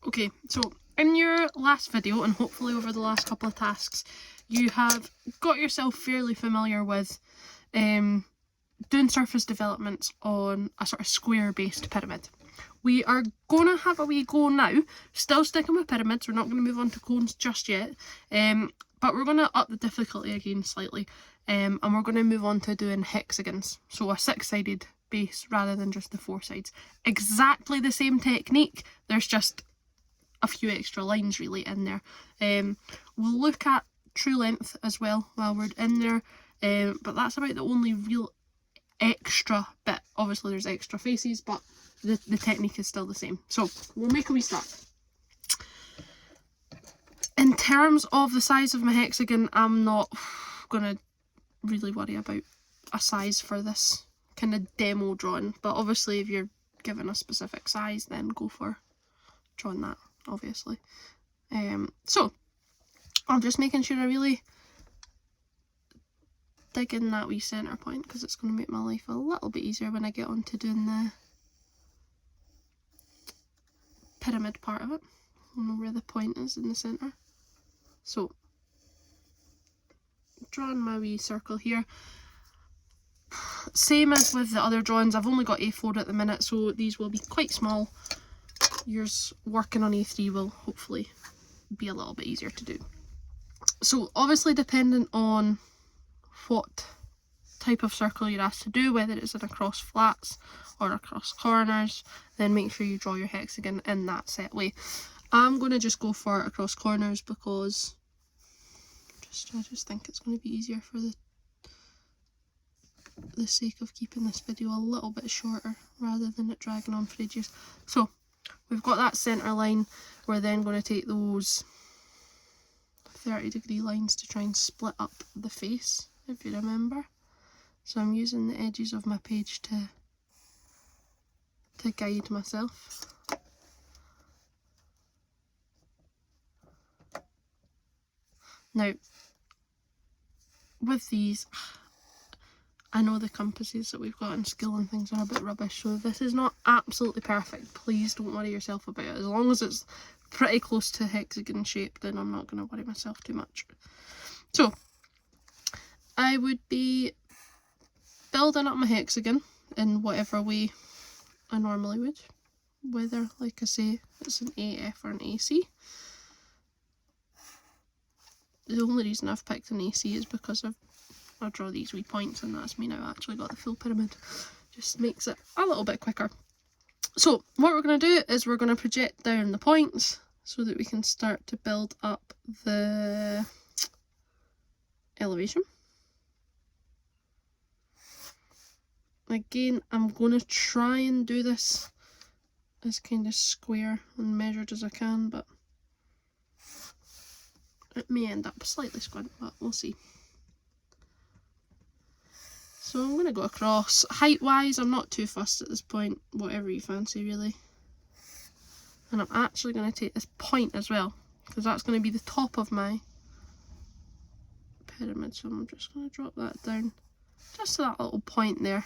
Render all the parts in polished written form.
Okay, so in your last video, and hopefully over the last couple of tasks, you have got yourself fairly familiar with doing surface developments on a sort of square-based pyramid. We are going to have a wee go now, still sticking with pyramids, we're not going to move on to cones just yet, but we're going to up the difficulty again slightly, and we're going to move on to doing hexagons, so a 6-sided base rather than just the 4 sides. Exactly the same technique, there's just a few extra lines really in there. We'll look at true length as well while we're in there, but that's about the only real extra bit. Obviously there's extra faces, but the technique is still the same. So we'll make a wee start. In terms of the size of my hexagon, I'm not gonna really worry about a size for this kind of demo drawing, but obviously if you're given a specific size, then go for drawing that, obviously. So I'm just making sure I really dig in that wee centre point, because it's going to make my life a little bit easier when I get on to doing the pyramid part of it. I know where the point is in the centre. So, drawing my wee circle here. Same as with the other drawings, I've only got A4 at the minute, so these will be quite small. Yours working on A3 will hopefully be a little bit easier to do. So obviously dependent on what type of circle you're asked to do, whether it's in across flats or across corners, then make sure you draw your hexagon in that set way. I'm going to just go for across corners because I just think it's going to be easier for the sake of keeping this video a little bit shorter rather than it dragging on for ages. So we've got that centre line. We're then going to take those 30-degree lines to try and split up the face, if you remember. So I'm using the edges of my page to guide myself. Now, with these, I know the compasses that we've got in skill and things are a bit rubbish, so if this is not absolutely perfect, please don't worry yourself about it. As long as it's pretty close to hexagon shape, then I'm not going to worry myself too much. So, I would be building up my hexagon in whatever way I normally would, whether, like I say, it's an AF or an AC. The only reason I've picked an AC is because I draw these wee points, and that's me now actually got the full pyramid. Just makes it a little bit quicker. So what we're going to do is we're going to project down the points so that we can start to build up the elevation. Again, I'm going to try and do this as kind of square and measured as I can, but it may end up slightly squint, but we'll see. So I'm going to go across. Height wise, I'm not too fussed at this point, whatever you fancy really. And I'm actually going to take this point as well, because that's going to be the top of my pyramid. So I'm just going to drop that down just to that little point there.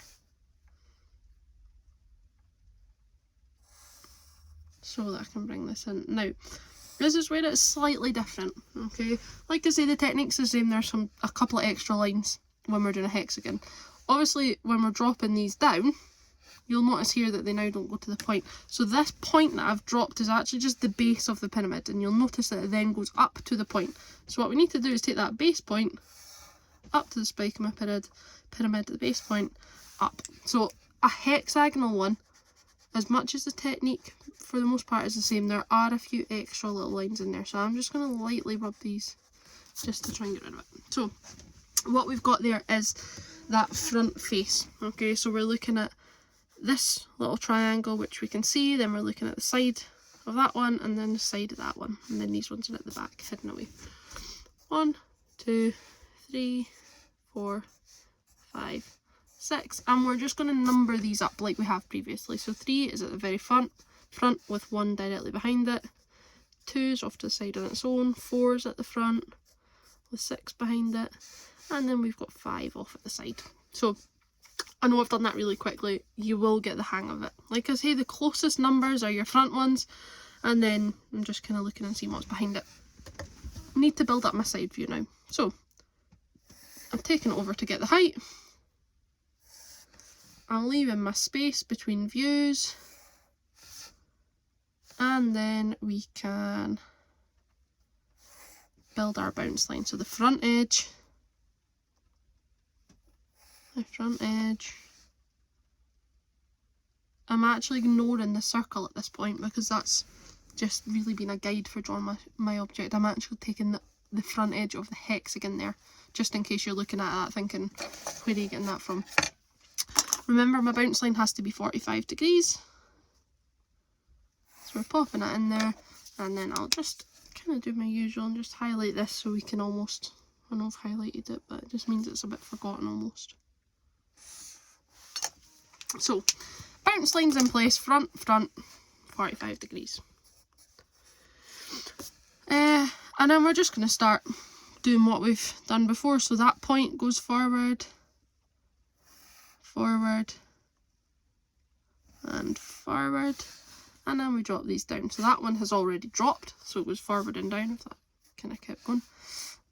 So that I can bring this in. Now, this is where it's slightly different, okay? Like I say, the technique's the same. There's a couple of extra lines when we're doing a hexagon. Obviously, when we're dropping these down, you'll notice here that they now don't go to the point. So this point that I've dropped is actually just the base of the pyramid, and you'll notice that it then goes up to the point. So what we need to do is take that base point up to the spike of my pyramid, the base point up. So a hexagonal one, as much as the technique for the most part is the same, there are a few extra little lines in there. So I'm just going to lightly rub these just to try and get rid of it. So what we've got there is that front face. Okay, so we're looking at this little triangle, which we can see, then we're looking at the side of that one, and then the side of that one, and then these ones are at the back, hidden away. 1, 2, 3, 4, 5, 6, and we're just going to number these up like we have previously. So 3 is at the very front with 1 directly behind it, 2 is off to the side on its own, 4 is at the front with 6 behind it, and then we've got 5 off at the side. So I know I've done that really quickly, you will get the hang of it. Like I say, the closest numbers are your front ones, and then I'm just kind of looking and seeing what's behind it. I need to build up my side view now. So I'm taking it over to get the height. I'm leaving my space between views, and then we can build our bounce line. So the front edge, I'm actually ignoring the circle at this point because that's just really been a guide for drawing my object. I'm actually taking the front edge of the hexagon there, just in case you're looking at that thinking, where are you getting that from? Remember, my bounce line has to be 45 degrees. So we're popping it in there, and then I'll just kind of do my usual and just highlight this so we can almost, I know I've highlighted it, but it just means it's a bit forgotten almost. So, bounce lines in place, front, 45 degrees. And then we're just going to start doing what we've done before. So that point goes forward, and forward, and then we drop these down. So that one has already dropped, so it goes forward and down, if that kind of kept going.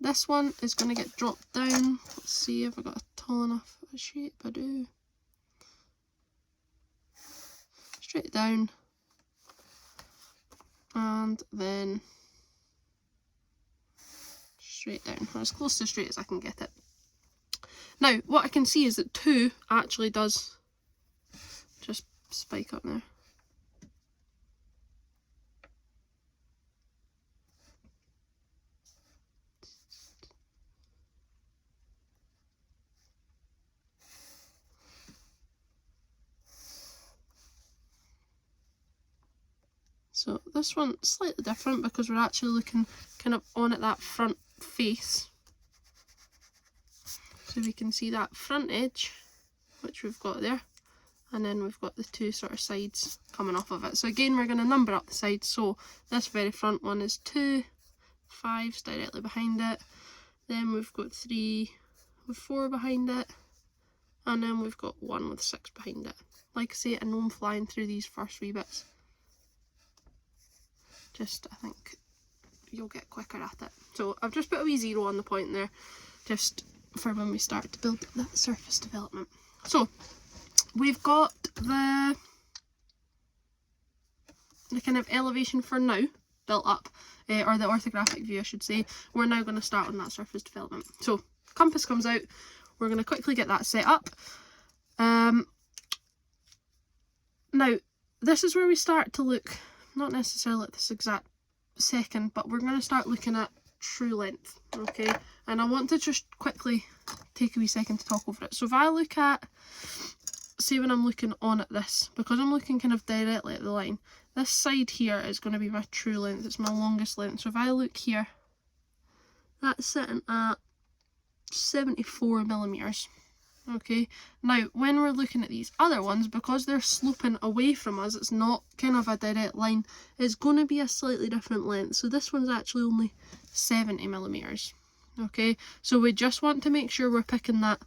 This one is going to get dropped down. Let's see if I got a tall enough shape. I do. Straight down, and then straight down, as close to straight as I can get it. Now, what I can see is that 2 actually does just spike up there. So this one's slightly different because we're actually looking kind of on at that front face. So we can see that front edge, which we've got there, and then we've got the 2 sort of sides coming off of it. So again, we're going to number up the sides. So this very front one is 2, 5's directly behind it. Then we've got 3 with 4 behind it, and then we've got 1 with 6 behind it. Like I say, I know I'm flying through these first wee bits. Just, I think you'll get quicker at it. So I've just put a wee 0 on the point there, just for when we start to build that surface development. So we've got the kind of elevation for now built up, or the orthographic view I should say. We're now going to start on that surface development. So compass comes out, we're going to quickly get that set up. Now this is where we start to look, not necessarily at this exact second, but we're going to start looking at true length, okay? And I want to just quickly take a wee second to talk over it. So if I look at, say when I'm looking on at this, because I'm looking kind of directly at the line, this side here is going to be my true length, it's my longest length. So if I look here, that's sitting at 74 millimeters. Okay, now when we're looking at these other ones, because they're sloping away from us, it's not kind of a direct line, it's going to be a slightly different length. So this one's actually only 70 millimeters. Okay, so we just want to make sure we're picking that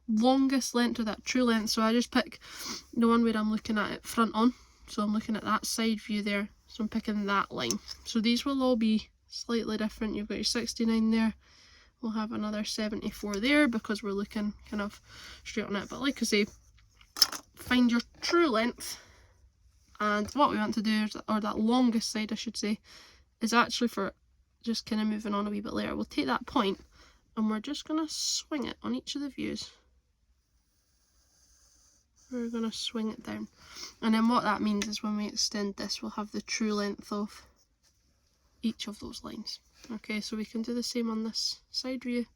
longest length or that true length. So I just pick the one where I'm looking at it front on, so I'm looking at that side view there, so I'm picking that line. So these will all be slightly different. You've got your 69 there, we'll have another 74 there because we're looking kind of straight on it. But like I say, find your true length, and what we want to do is, or that longest side I should say, is actually for just kind of moving on a wee bit later. We'll take that point and we're just going to swing it on each of the views. We're going to swing it down, and then what that means is when we extend this, we'll have the true length of each of those lines. Okay, so we can do the same on this side view.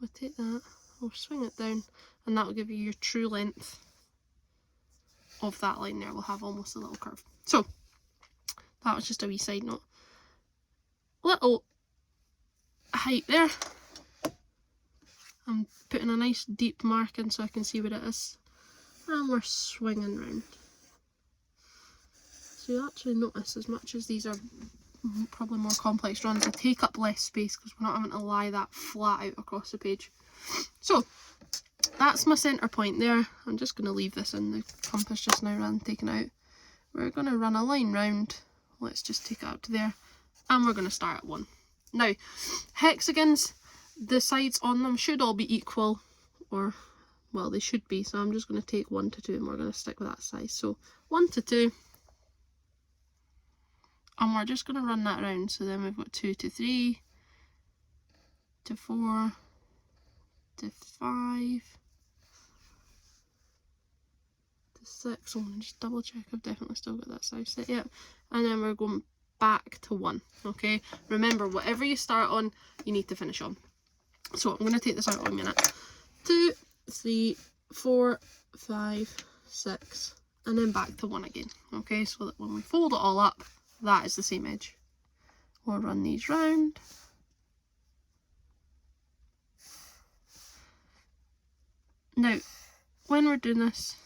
We'll take that, we'll swing it down, and that will give you your true length of that line there. We'll have almost a little curve. So that was just a wee side note. Little height there. I'm putting a nice deep mark in so I can see what it is, and we're swinging round. So you actually notice, as much as these are probably more complex drawings, they take up less space because we're not having to lie that flat out across the page. So that's my centre point there. I'm just going to leave this in the compass just now rather than taking it out. We're going to run a line round let's just take it up to there, and we're going to start at 1. Now, hexagons, the sides on them should all be equal, or, well, they should be, so I'm just going to take 1 to 2, and we're going to stick with that size. So 1 to 2, and we're just going to run that round. So then we've got 2 to 3, to 4, to 5, to 6. So I'm going to just double check I've definitely still got that size set yet. And then we're going back to 1. Okay, remember, whatever you start on, you need to finish on. So I'm going to take this out 1 minute. 2, 3, 4, 5, 6, and then back to 1 again. Okay, so that when we fold it all up, that is the same edge. We'll run these round. Now, when we're doing this,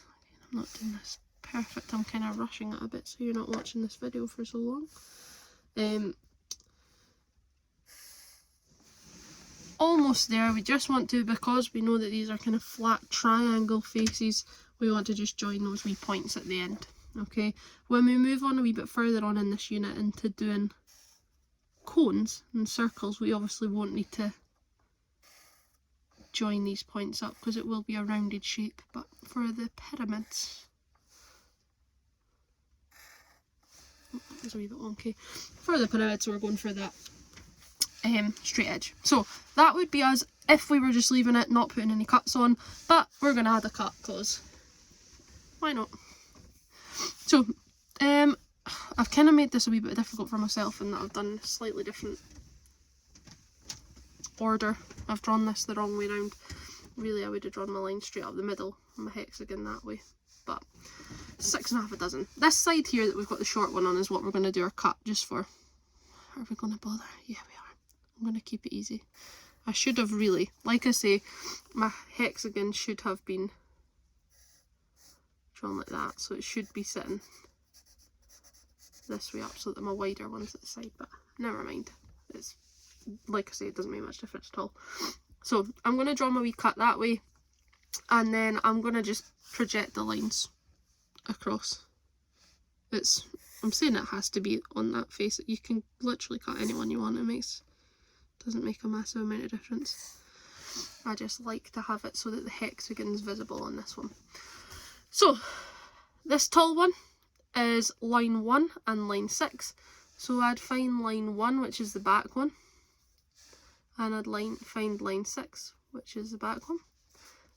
I'm not doing this perfect, I'm kind of rushing it a bit so you're not watching this video for so long. Almost there. We just want to, because we know that these are kind of flat triangle faces, we want to just join those wee points at the end. Okay, when we move on a wee bit further on in this unit into doing cones and circles, we obviously won't need to join these points up because it will be a rounded shape, but for the pyramids, it's a wee bit wonky. For the pyramids, we're going for that straight edge. So that would be us if we were just leaving it, not putting any cuts on, but we're going to add a cut because why not? So I've kind of made this a wee bit difficult for myself in that I've done a slightly different order. I've drawn this the wrong way round. Really, I would have drawn my line straight up the middle on my hexagon that way, but 6 1/2 a dozen. This side here that we've got the short one on is what we're going to do our cut just for. Are we going to bother? Yeah, we are. I'm going to keep it easy. I should have really, like I say, my hexagon should have been drawn like that, so it should be sitting this way up so that my wider one's at the side, but never mind. It's, like I say, it doesn't make much difference at all. So I'm going to draw my wee cut that way, and then I'm going to just project the lines across. I'm saying it has to be on that face. You can literally cut any one you want. Doesn't make a massive amount of difference. I just like to have it so that the hexagon's visible on this one. So this tall one is line 1 and line 6. So I'd find line 1, which is the back one, and I'd find line 6, which is the back one.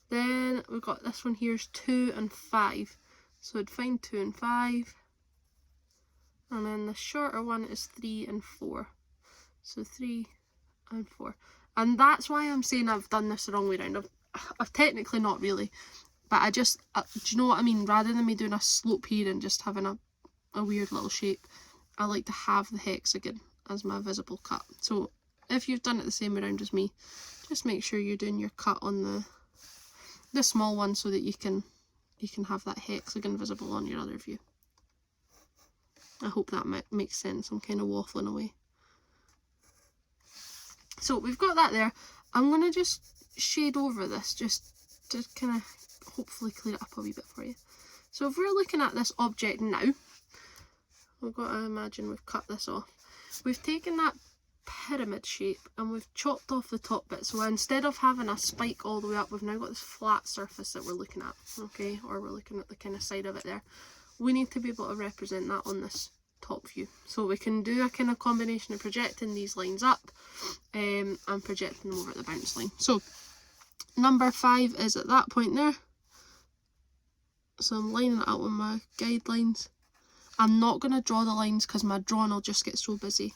Then we've got this one here's 2 and 5. So I'd find 2 and 5. And then the shorter one is 3 and 4. So 3 and 4. And that's why I'm saying I've done this the wrong way around. I've technically not really. But I just, do you know what I mean? Rather than me doing a slope here and just having a weird little shape, I like to have the hexagon as my visible cut. So if you've done it the same way around as me, just make sure you're doing your cut on the small one so that you can have that hexagon visible on your other view. I hope that makes sense. I'm kind of waffling away. So we've got that there. I'm going to just shade over this just to kind of hopefully clear it up a wee bit for you. So if we're looking at this object now, we've got to imagine we've cut this off. We've taken that pyramid shape and we've chopped off the top bit. So instead of having a spike all the way up, we've now got this flat surface that we're looking at, okay? Or we're looking at the kind of side of it there. We need to be able to represent that on this top view. So we can do a kind of combination of projecting these lines up and projecting them over at the bounce line. So number 5 is at that point there. So I'm lining it up with my guidelines. I'm not going to draw the lines because my drawing will just get so busy.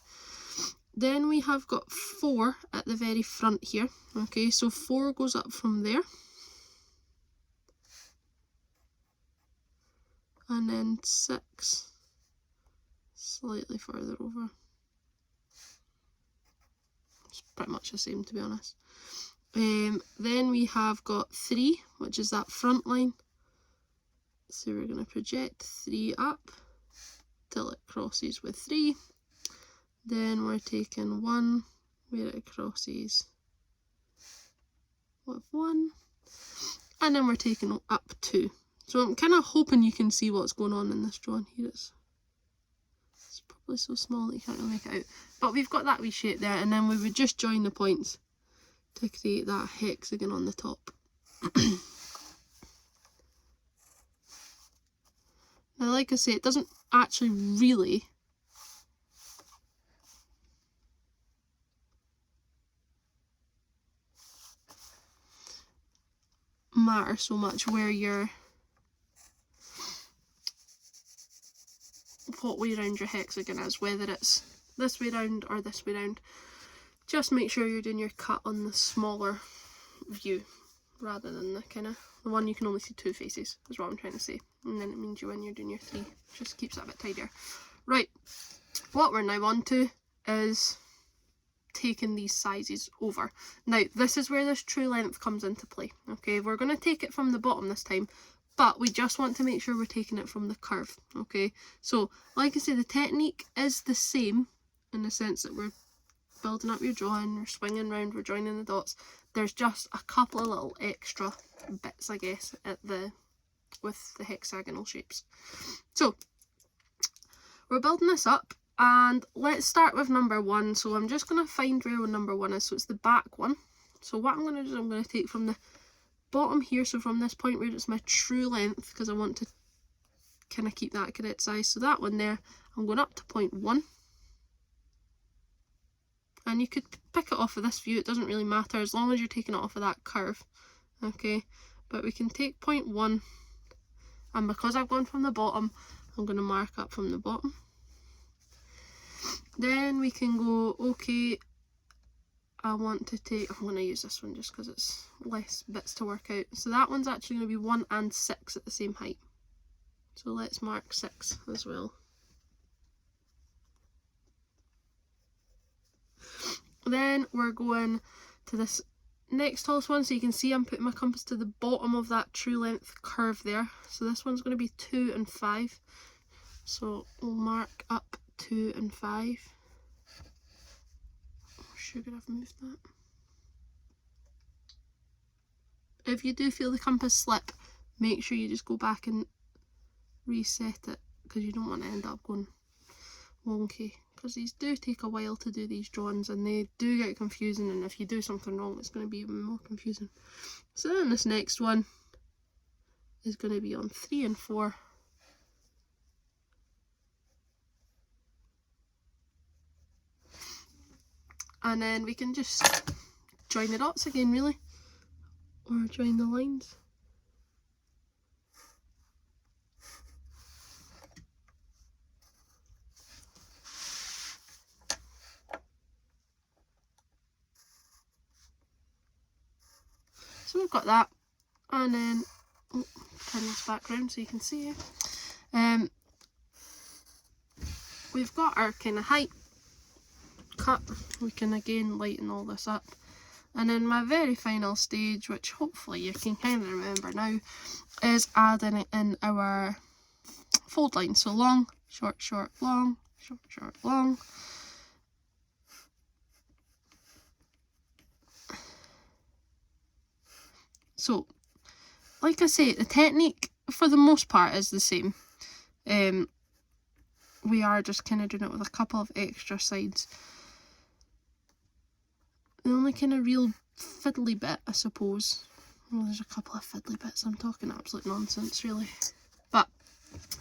Then we have got 4 at the very front here. Okay, so 4 goes up from there. And then 6 slightly further over. It's pretty much the same, to be honest. Then we have got 3, which is that front line. So we're going to project 3 up till it crosses with 3. Then we're taking 1 where it crosses with 1. And then we're taking up 2. So I'm kind of hoping you can see what's going on in this drawing here. It's It's probably so small that you can't really make it out. But we've got that wee shape there, and then we would just join the points to create that hexagon on the top. Now, like I say, it doesn't actually really matter so much where you're, what way around your hexagon is, whether it's this way round or this way round. Just make sure you're doing your cut on the smaller view rather than the kind of the one you can only see two faces, is what I'm trying to say. And then it means when you're doing your three, just keeps it a bit tidier. Right, what we're now on to is taking these sizes over. Now, this is where this true length comes into play. Okay, we're going to take it from the bottom this time, but we just want to make sure we're taking it from the curve. Okay, so like I say, the technique is the same in the sense that we're building up your drawing, we're swinging round, we're joining the dots. There's just a couple of little extra bits, I guess, with the hexagonal shapes. So we're building this up, and let's start with number 1. So I'm just going to find where number 1 is. So it's the back one. So what I'm going to do is I'm going to take from the bottom here, so from this point where it's my true length, because I want to kind of keep that correct size. So that one there, I'm going up to point 1. And you could pick it off of this view, it doesn't really matter as long as you're taking it off of that curve. Okay, but we can take point 1, and because I've gone from the bottom, I'm going to mark up from the bottom. Then we can go, okay, I want to take, I'm going to use this one just because it's less bits to work out. So that one's actually going to be 1 and 6 at the same height. So let's mark 6 as well. Then we're going to this next tallest one, so you can see I'm putting my compass to the bottom of that true length curve there. So this one's going to be 2 and 5. So we'll mark up 2 and 5. Oh, sugar, I've moved that. If you do feel the compass slip, make sure you just go back and reset it, because you don't want to end up going wonky. Because these do take a while to do these drawings, and they do get confusing, and if you do something wrong it's going to be even more confusing. So then this next one is going to be on 3 and 4. And then we can just join the dots again, really, or join the lines. So we've got that, and then turn this back round so you can see it. We've got our kind of height cut. We can again lighten all this up, and then my very final stage, which hopefully you can kind of remember now, is adding in our fold line. So long, short, short, long, short, short, long. So, like I say, the technique for the most part is the same. We are just kind of doing it with a couple of extra sides. The only kind of real fiddly bit, I suppose, well, there's a couple of fiddly bits, I'm talking absolute nonsense really, but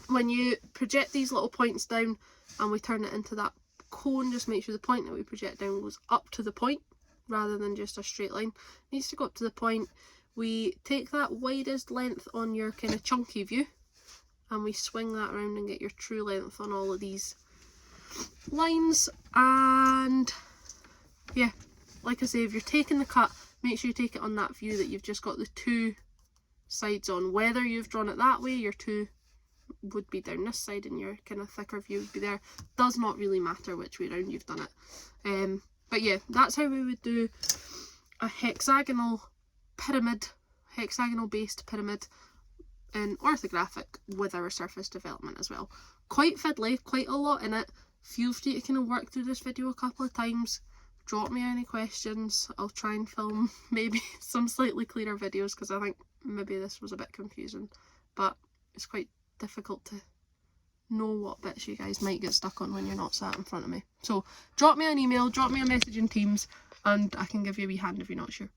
when you project these little points down and we turn it into that cone, just make sure the point that we project down goes up to the point rather than just a straight line. It needs to go up to the point. We take that widest length on your kind of chunky view and we swing that around and get your true length on all of these lines. And yeah, like I say, if you're taking the cut, make sure you take it on that view that you've just got the two sides on. Whether you've drawn it that way, your two would be down this side and your kind of thicker view would be there. Does not really matter which way around you've done it. But yeah, that's how we would do a hexagonal pyramid, hexagonal based pyramid in orthographic with our surface development as well. Quite fiddly, quite a lot in it. Feel free to kind of work through this video a couple of times. Drop me any questions. I'll try and film maybe some slightly clearer videos because I think maybe this was a bit confusing, but it's quite difficult to know what bits you guys might get stuck on when you're not sat in front of me. So drop me an email, drop me a message in Teams, and I can give you a wee hand if you're not sure.